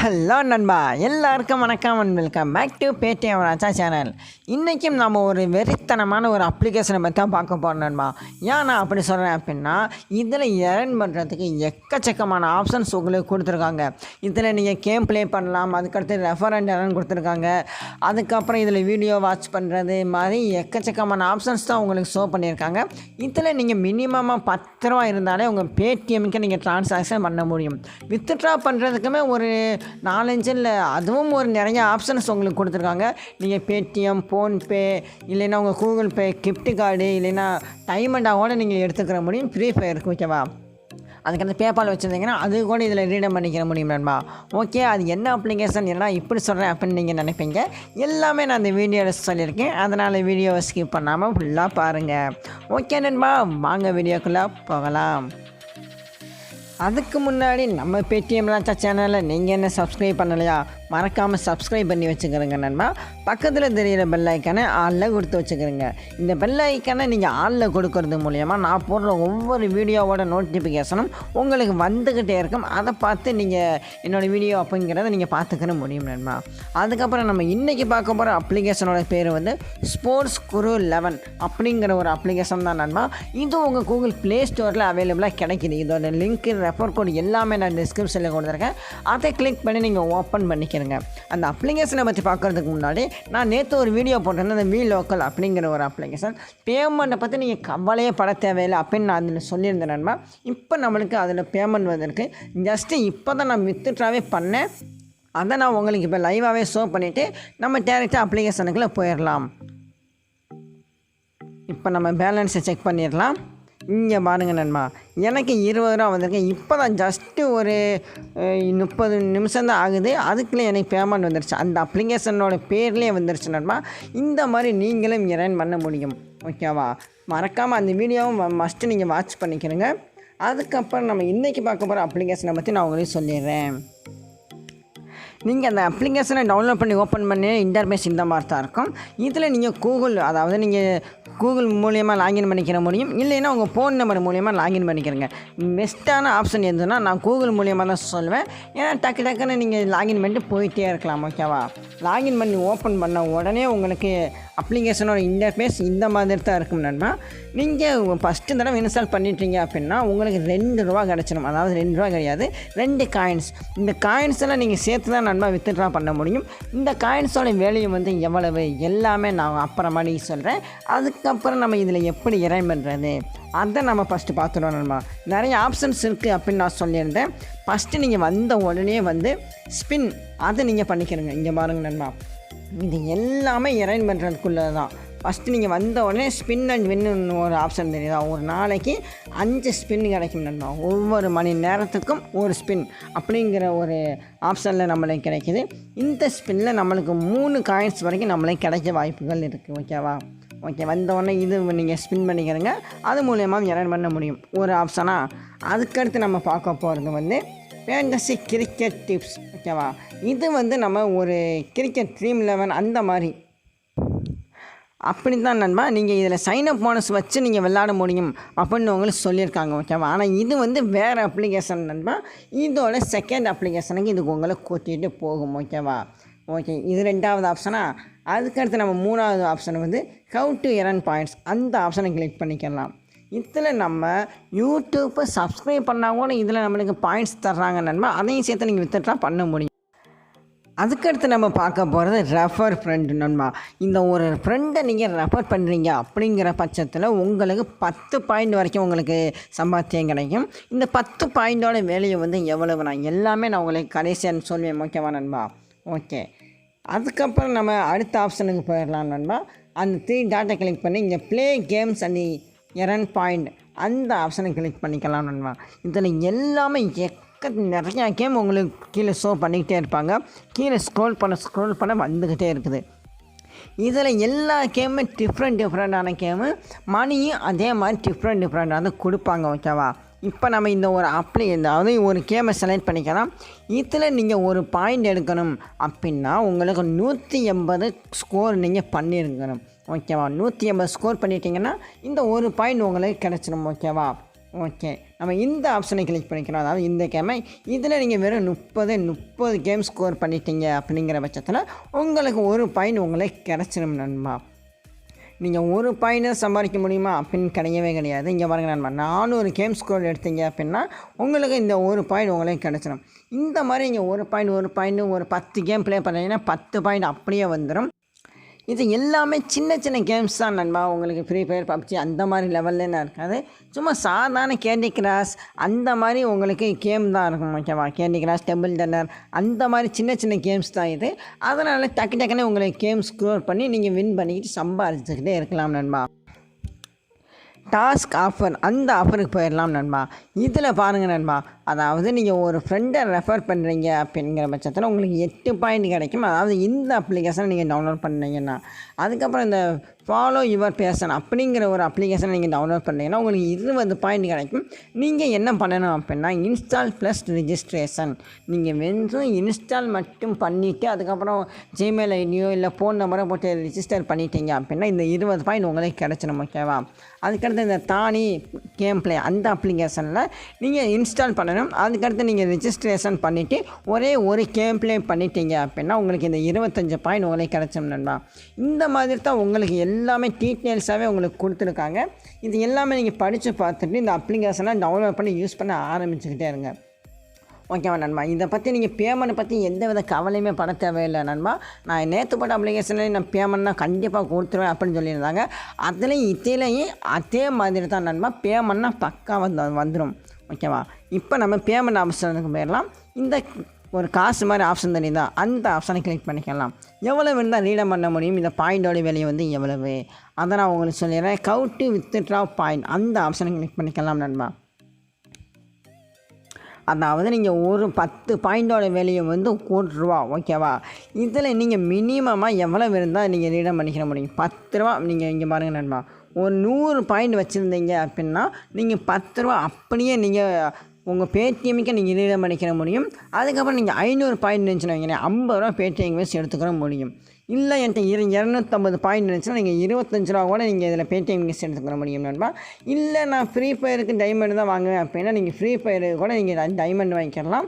Hello நண்பா, எல்லாருக்கும் வணக்கம் and welcome back to paytmraja channel. இன்றைக்கும் நாம் ஒரு வெறித்தனமான ஒரு அப்ளிகேஷனை பற்றி தான் பார்க்க போகிறோம் நண்பா. ஏன் நான் அப்படி சொல்கிறேன் அப்படின்னா, இதில் ஏர்ன் பண்ணுறதுக்கு எக்கச்சக்கமான ஆப்ஷன்ஸ் உங்களுக்கு கொடுத்துருக்காங்க. இதில் நீங்கள் கேம் ப்ளே பண்ணலாம், அதுக்கடுத்து ரெஃபர் அண்ட் ஏர்ன் கொடுத்துருக்காங்க. அதுக்கப்புறம் இதில் வீடியோ வாட்ச் பண்ணுறது மாதிரி எக்கச்சக்கமான ஆப்ஷன்ஸ் தான் உங்களுக்கு ஷோ பண்ணியிருக்காங்க. இதில் நீங்கள் மினிமமாக 10 ரூபா இருந்தாலே உங்கள் பேடிஎம்க்கு நீங்கள் ட்ரான்சாக்ஷன் பண்ண முடியும். வித்ட்ரா பண்ணுறதுக்குமே ஒரு 4-5 இல்லை, அதுவும் ஒரு நிறைய ஆப்ஷன்ஸ் உங்களுக்கு கொடுத்துருக்காங்க. நீங்கள் பேடிஎம், ஃபோன்பே, இல்லைன்னா உங்கள் கூகுள் பே, கிஃப்ட் கார்டு, இல்லைன்னா டைமண்டாவோட நீங்கள் எடுத்துக்கிற முடியும். ஃப்ரீ ஃபயருக்கு ஓகேவா. அதுக்கு அந்த பேபால் வச்சுருந்தீங்கன்னா அது கூட இதில் ரீடம் பண்ணிக்கிற முடியும் நண்பா. ஓகே, அது என்ன அப்ளிகேஷன் என்ன இப்படி சொல்கிறேன் அப்படின்னு நீங்கள் நினைப்பீங்க. எல்லாமே நான் அந்த வீடியோவில் சொல்லியிருக்கேன். அதனால் வீடியோவை ஸ்கிப் பண்ணாமல் ஃபுல்லாக பாருங்கள். ஓகே நண்பா, வாங்க வீடியோக்குள்ளே போகலாம். அதுக்கு முன்னாடி நம்ம paytmraja சேனலில் நீங்கள் என்ன சப்ஸ்கிரைப் பண்ணலையா, மறக்காமல் சப்ஸ்கிரைப் பண்ணி வச்சுக்கிறேங்க நண்பா. பக்கத்தில் தெரிகிற பெல் ஐக்கானை ஆளில் கொடுத்து வச்சுக்கிறேங்க. இந்த பெல் ஐக்கானை நீங்கள் ஆளில் கொடுக்கறது மூலயமா நான் போடுற ஒவ்வொரு வீடியோவோட நோட்டிஃபிகேஷனும் உங்களுக்கு வந்துக்கிட்டே இருக்கும். அதை பார்த்து நீங்கள் என்னோடய வீடியோ அப்படிங்கிறத நீங்கள் பார்த்துக்கிற முடியும் நண்பா. அதுக்கப்புறம் நம்ம இன்றைக்கி பார்க்க போகிற அப்ளிகேஷனோட பேர் வந்து ஸ்போர்ட்ஸ் குரு 11 அப்படிங்கிற ஒரு அப்ளிகேஷன் தான் நண்பா. இது உங்கள் கூகுள் ப்ளே ஸ்டோரில் அவைலபிளாக கிடைக்கிது. இதோட லிங்க்கு, ரெஃபர் கோட் எல்லாமே நான் டிஸ்கிரிப்ஷனில் கொடுத்துருக்கேன். அதை கிளிக் பண்ணி நீங்கள் ஓப்பன் பண்ணிக்கிறேங்க. அந்த அப்ளிகேஷனை பற்றி பார்க்குறதுக்கு முன்னாடி நான் நேற்று ஒரு வீடியோ போட்டிருந்தேன். அந்த வி லோக்கல் அப்படிங்கிற ஒரு அப்ளிகேஷன். பேமெண்ட்டை பற்றி நீங்கள் கவலையே பட தேவையில்லை அப்படின்னு நான் அதில் சொல்லியிருந்தேன் நண்பா. இப்போ நம்மளுக்கு அதில் பேமெண்ட் வந்திருக்கு. ஜஸ்ட்டு இப்போ தான் நான் வித்ட்ராவே பண்ணேன். அதை நான் உங்களுக்கு இப்போ லைவாகவே ஷோ பண்ணிவிட்டு நம்ம டேரெக்டாக அப்ளிகேஷனுக்குள்ளே போயிடலாம். இப்போ நம்ம பேலன்ஸை செக் பண்ணிடலாம். இங்கே பாருங்கள் நண்பா, எனக்கு 20 ரூபா வந்திருக்கு. இப்போ தான் ஜஸ்ட்டு ஒரு 30 நிமிஷம் தான் ஆகுது. அதுக்குள்ளே எனக்கு பேமெண்ட் வந்துருச்சு. அந்த அப்ளிகேஷனோட பேர்லேயே வந்துருச்சு நண்பா. இந்த மாதிரி நீங்களும் ஏர்ன் பண்ண முடியும் ஓகேவா. மறக்காமல் அந்த வீடியோவும் மஸ்ட்டு நீங்கள் வாட்ச் பண்ணிக்கிறங்க. அதுக்கப்புறம் நம்ம இன்றைக்கி பார்க்க போகிற அப்ளிகேஷனை பற்றி நான் உங்களுக்கு சொல்லிடுறேன். நீங்கள் அந்த அப்ளிகேஷனை டவுன்லோட் பண்ணி ஓப்பன் பண்ணி இன்டர்ஃபேஸ் இந்த மாதிரி தான் இருக்கும். இதில் நீங்கள் அதாவது நீங்கள் கூகுள் மூலியமாக லாகின் பண்ணிக்கிற முடியும். இல்லைன்னா உங்கள் ஃபோன் நம்பர் மூலியமாக லாகின் பண்ணிக்கிறங்க. பெஸ்ட்டான ஆப்ஷன் எதுனா நான் கூகுள் மூலியமாக தான் சொல்லுவேன். ஏன்னா டக்குன்னு நீங்கள் லாகின் பண்ணிட்டு போயிட்டே இருக்கலாம் ஓகேவா. லாகின் பண்ணி ஓப்பன் பண்ண உடனே உங்களுக்கு அப்ளிகேஷனோட இன்டர்ஃபேஸ் இந்த மாதிரி தான் இருக்கும் நண்பா. நீங்கள் ஃபஸ்ட்டு தடவை இன்ஸ்டால் பண்ணிட்டீங்க அப்படின்னா உங்களுக்கு 2 ரூபா கிடச்சிடும். அதாவது 2 ரூபா கிடையாது, 2 காயின்ஸ். இந்த காயின்ஸ் எல்லாம் நீங்கள் சேர்த்து தான் நண்பா வித்ட்ரா பண்ண முடியும். இந்த காயின்ஸோட வேல்யூ வந்து எவ்வளவு எல்லாமே நான் அப்புறமாடி சொல்கிறேன். அதுக்கப்புறம் நம்ம இதில் எப்படி ஏர்ன் பண்ணுறது அதை நம்ம ஃபஸ்ட்டு பார்த்துடுவோம் நண்பா. நிறைய ஆப்ஷன்ஸ் இருக்குது அப்படின்னு நான் சொல்லியிருந்தேன். ஃபஸ்ட்டு நீங்கள் வந்த உடனே வந்து ஸ்பின் அதை நீங்கள் பண்ணிக்கிறங்க. இங்கே பாருங்கள் நண்பா, இது எல்லாமே ஏர்ன் பண்ணுறதுக்குள்ளே தான். ஃபஸ்ட்டு நீங்கள் வந்த உடனே ஸ்பின் அண்ட் வின்னு ஒரு ஆப்ஷன் தெரியுதா. ஒரு நாளைக்கு 5 ஸ்பின் கிடைக்கும் நண்பா. ஒவ்வொரு மணி நேரத்துக்கும் ஒரு ஸ்பின் அப்படிங்கிற ஒரு ஆப்ஷனில் நம்மளுக்கு கிடைக்கிது. இந்த ஸ்பின்னில் நம்மளுக்கு 3 காயின்ஸ் வரைக்கும் நம்மளுக்கு கிடைக்க வாய்ப்புகள் இருக்குது ஓகேவா. ஓகே, வந்த உடனே இது நீங்கள் ஸ்பின் பண்ணிக்கிறங்க. அது மூலயமா ஏர்ன் பண்ண முடியும் ஒரு ஆப்ஷனாக. அதுக்கடுத்து நம்ம பார்க்க போகிறது வந்து ஃபேண்டசி கிரிக்கெட் டிப்ஸ் ஓகேவா. இது வந்து நம்ம ஒரு கிரிக்கெட் ட்ரீம் 11 அந்த மாதிரி அப்படி தான் நண்பா. நீங்கள் இதில் சைனப் போனஸ் வச்சு நீங்கள் விளையாட முடியும் அப்படின்னு உங்களுக்கு சொல்லியிருக்காங்க ஓகேவா. ஆனால் இது வந்து வேறு அப்ளிகேஷன் நண்பா. இதோட செகண்ட் அப்ளிகேஷனுக்கு இதுக்கு உங்களை கூட்டிகிட்டு போகும் ஓகேவா. ஓகே, இது 2வது ஆப்ஷனாக. அதுக்கடுத்து நம்ம 3வது ஆப்ஷன் வந்து ஹவ் டு ஏர்ன் பாயிண்ட்ஸ். அந்த ஆப்ஷனை கிளிக் பண்ணிக்கலாம். இதில் நம்ம யூடியூப்பை சப்ஸ்கிரைப் பண்ணால் கூட இதில் நம்மளுக்கு பாயிண்ட்ஸ் தர்றாங்க நண்பா. அதையும் சேர்த்து நீங்கள் வித்ட்ரா பண்ண முடியும். அதுக்கடுத்து நம்ம பார்க்க போகிறது ரெஃபர் ஃப்ரெண்டு நண்பா. இந்த ஒரு ஃப்ரெண்டை நீங்கள் ரெஃபர் பண்ணுறீங்க அப்படிங்கிற பட்சத்தில் உங்களுக்கு 10 பாயிண்ட் வரைக்கும் உங்களுக்கு சம்பாத்தியம் கிடைக்கும். இந்த 10 பாயிண்டோட வேலையை வந்து எவ்வளவு நான் எல்லாமே நான் உங்களுக்கு கடைசியாக சொல்வேன் ஓகேவா நண்பா. ஓகே, அதுக்கப்புறம் நம்ம அடுத்த ஆப்ஷனுக்கு போயிடலாம் நண்பா. அந்த 3 டாட்டை கிளிக் பண்ணி இங்கே play games and earn point அந்த ஆப்ஷனை கிளிக் பண்ணிக்கலாம் நண்பா. இதில் எல்லாமே நிறையா கேம் உங்களுக்கு கீழே ஷோ பண்ணிக்கிட்டே இருப்பாங்க. கீழே ஸ்க்ரோல் பண்ண வந்துக்கிட்டே இருக்குது. இதில் எல்லா கேமுமே டிஃப்ரெண்ட்டான கேமு. மணியும் அதே மாதிரி டிஃப்ரெண்ட்டாக தான் கொடுப்பாங்க ஓகேவா. இப்போ நம்ம இந்த ஒரு அதாவது ஒரு கேமை செலக்ட் பண்ணிக்கலாம். இதில் நீங்கள் ஒரு பாயிண்ட் எடுக்கணும் அப்படின்னா உங்களுக்கு 180 ஸ்கோர் நீங்கள் பண்ணியிருக்கணும் ஓகேவா. 180 ஸ்கோர் பண்ணிட்டீங்கன்னா இந்த ஒரு பாயிண்ட் உங்களுக்கு கிடச்சிடும் ஓகேவா. ஓகே, நம்ம இந்த ஆப்ஷனை கிளிக் பண்ணிக்கிறோம். அதாவது இந்த கேமை இதில் நீங்கள் வெறும் 30 கேம் ஸ்கோர் பண்ணிட்டீங்க அப்படிங்கிற பட்சத்தில் உங்களுக்கு 1 பாயிண்ட் உங்களுக்கு கிடச்சிடும் நண்பா. நீங்கள் 1 பாயிண்ட் சம்பாதிக்க முடியுமா அப்படின்னு கிடையவே கிடையாது. இங்கே பாருங்கள் நண்பா, 400 கேம் ஸ்கோர் எடுத்தீங்க அப்படின்னா உங்களுக்கு இந்த 1 பாயிண்ட் உங்களுக்கு கிடச்சிடும். இந்த மாதிரி நீங்கள் 1 பாயிண்ட் ஒரு 10 கேம் ப்ளே பண்ணீங்கன்னா 10 பாயிண்ட் அப்படியே வந்துடும். இது எல்லாமே சின்ன சின்ன கேம்ஸ் தான் நண்பா. உங்களுக்கு ஃப்ரீ ஃபயர், பப்ஜி அந்த மாதிரி லெவல்லாம் இருக்காது. சும்மா சாதாரண கேண்டி கிராஷ் அந்த மாதிரி உங்களுக்கு கேம் தான் இருக்கும். ஓகேவா, கேண்டி கிராஷ், டெம்பிள் ரன்னர் அந்த மாதிரி சின்ன சின்ன கேம்ஸ் தான் இது. அதனால் டக்குன்னு உங்களுக்கு கேம் ஸ்க்ரோர் பண்ணி நீங்கள் வின் பண்ணிக்கிட்டு சம்பாதிச்சுக்கிட்டே இருக்கலாம் நண்பா. டாஸ்க் ஆஃபர், அந்த ஆஃபருக்கு போயிடலாம் நண்பா. இதில் பாருங்கள் நண்பா, அதாவது நீங்கள் ஒரு ஃப்ரெண்டை ரெஃபர் பண்ணுறீங்க அப்படிங்கிற பட்சத்தில் உங்களுக்கு 8 பாயிண்ட் கிடைக்கும். அதாவது இந்த அப்ளிகேஷனை நீங்கள் டவுன்லோட் பண்ணீங்கன்னா, அதுக்கப்புறம் இந்த ஃபாலோ யுவர் பேர்சன் அப்படிங்கிற ஒரு அப்ளிகேஷனை நீங்கள் டவுன்லோட் பண்ணீங்கன்னா உங்களுக்கு 20 பாயிண்ட் கிடைக்கும். நீங்கள் என்ன பண்ணணும் அப்படின்னா, இன்ஸ்டால் ப்ளஸ் ரிஜிஸ்ட்ரேஷன். நீங்கள் வெறும் இன்ஸ்டால் மட்டும் பண்ணிவிட்டு அதுக்கப்புறம் ஜிமெயில் ஐடியோ இல்லை ஃபோன் நம்பரை போட்டு ரிஜிஸ்டர் பண்ணிட்டீங்க அப்படின்னா இந்த 20 பாயிண்ட் உங்களுக்கு கிடச்சிடும். ஓகேவா, அதுக்கடுத்து இந்த தானி கேம் ப்ளே அந்த அப்ளிகேஷனில் நீங்கள் இன்ஸ்டால் பண்ணணும். அதுக்கடுத்து நீங்கள் ரிஜிஸ்ட்ரேஷன் பண்ணிவிட்டு ஒரே ஒரு கேம் ப்ளே பண்ணிட்டீங்க அப்படின்னா உங்களுக்கு இந்த 25 பாயிண்ட் உங்களுக்கு கிடச்சிடும் நண்பா. இந்த மாதிரி தான் உங்களுக்கு எல்லாமே டீட்டெயில்ஸாகவே உங்களுக்கு கொடுத்துருக்காங்க. இது எல்லாமே நீங்கள் படித்து பார்த்துட்டு இந்த அப்ளிகேஷனை டவுன்லோட் பண்ணி யூஸ் பண்ண ஆரம்பிச்சுக்கிட்டே இருங்க. ஓகேவா நண்பா, இதை பற்றி நீங்கள் பேமெண்ட் பற்றி எந்த வித கவலையுமே பட தேவையில்லை நண்பா. நான் நேற்று போட்ட அப்ளிகேஷன்லேயும் நான் பேமெண்ட்னா கண்டிப்பாக கொடுத்துருவேன் அப்படின்னு சொல்லியிருந்தாங்க. அதுலேயும் இதிலையும் அதே மாதிரி தான் நண்பா, பேமெண்ட்னா பக்காக வந்துடும். ஓகேவா, இப்போ நம்ம பேமெண்ட் ஆப்ஷனுக்கு போயிடலாம். இந்த ஒரு காசு மாதிரி ஆப்ஷன் தெரியுதா, அந்த ஆப்ஷனை கிளிக் பண்ணிக்கலாம். எவ்வளோ இருந்தால் ரீடம் பண்ண முடியும், இந்த பாயிண்டோட வெளியே வந்து எவ்வளவு, அதை நான் உங்களுக்கு சொல்லிடுறேன். கவுட்டு வித்ட்ரா பாயிண்ட் அந்த ஆப்ஷனை கிளிக் பண்ணிக்கலாம் நண்பா. அதாவது நீங்கள் ஒரு 10 பாயிண்டோட வேலையை வந்து ₹1. ஓகேவா, இதில் நீங்கள் மினிமமாக எவ்வளோ இருந்தால் நீங்கள் ரீடம் பண்ணிக்கிற முடியும். ₹10 நீங்கள் இங்கே பாருங்கள் நண்பா, ஒரு 100 பாயிண்ட் வச்சுருந்தீங்க அப்படின்னா நீங்கள் ₹10 அப்படியே நீங்கள் உங்கள் பேடிஎம்முக்கு நீங்கள் ரீடம் பண்ணிக்கிற முடியும். அதுக்கப்புறம் நீங்கள் 500 பாயிண்ட் இருந்துச்சுன்னு வைங்களேன், ₹50 பேடிஎம் வச்சு எடுத்துக்கிற முடியும். இல்லை என்கிட்ட 250 பாயிண்ட் இருந்துச்சுன்னா நீங்கள் ₹25 கூட நீங்கள் இதில் பேடிஎம் கிஸ் எடுத்துக்கிற முடியும் நண்பா. இல்லை நான் ஃப்ரீ ஃபயருக்கு டைமண்ட் தான் வாங்குவேன் அப்படின்னா நீங்கள் ஃப்ரீ ஃபயருக்கு கூட நீங்கள் டைமண்ட் வாங்கிக்கலாம்.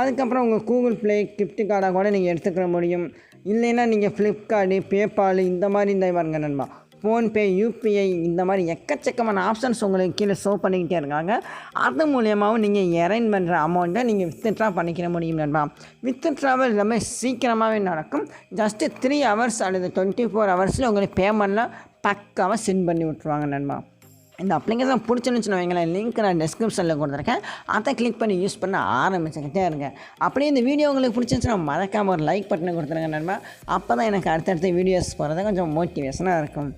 அதுக்கப்புறம் உங்கள் கூகுள் ப்ளே கிஃப்ட் கார்டாக கூட நீங்கள் எடுத்துக்கிற முடியும். இல்லைன்னா நீங்கள் ஃப்ளிப்கார்டு, பேபால் இந்த மாதிரி இந்த பாருங்க நண்பா, ஃபோன்பே, யூபிஐ இந்த மாதிரி எக்கச்சக்கமான ஆப்ஷன்ஸ் உங்களுக்கு கீழே ஷோ பண்ணிக்கிட்டே இருக்காங்க. அது மூலியமாகவும் நீங்கள் எர்ன் பண்ணுற அமௌண்ட்டை நீங்கள் வித்ட்ரா பண்ணிக்கிற முடியும் நண்பா. வித்ட்ராவல் எல்லாமே சீக்கிரமாகவே நடக்கும். ஜஸ்ட்டு 3 ஹவர்ஸ் அல்லது 24 ஹவர்ஸில் உங்களுக்கு பேமெண்ட்லாம் பக்காவாக சென்ட் பண்ணி விட்ருவாங்க நண்பா. இந்த அப்ளிகேஷன் பிடிச்சிருந்துச்சுன்னு வைங்களேன், லிங்க் நான் டிஸ்கிரிப்ஷனில் கொடுத்துருக்கேன். அதை கிளிக் பண்ணி யூஸ் பண்ண ஆரம்பிச்சுக்கிட்டே இருங்க. அப்படியே இந்த வீடியோ உங்களுக்கு பிடிச்சிருந்துச்சுன்னா மறக்காமல் ஒரு லைக் பட்டனை கொடுத்துருங்க நண்பா. அப்போ தான் எனக்கு அடுத்தடுத்த வீடியோஸ் போகிறது கொஞ்சம் மோட்டிவேஷனாக இருக்கும்.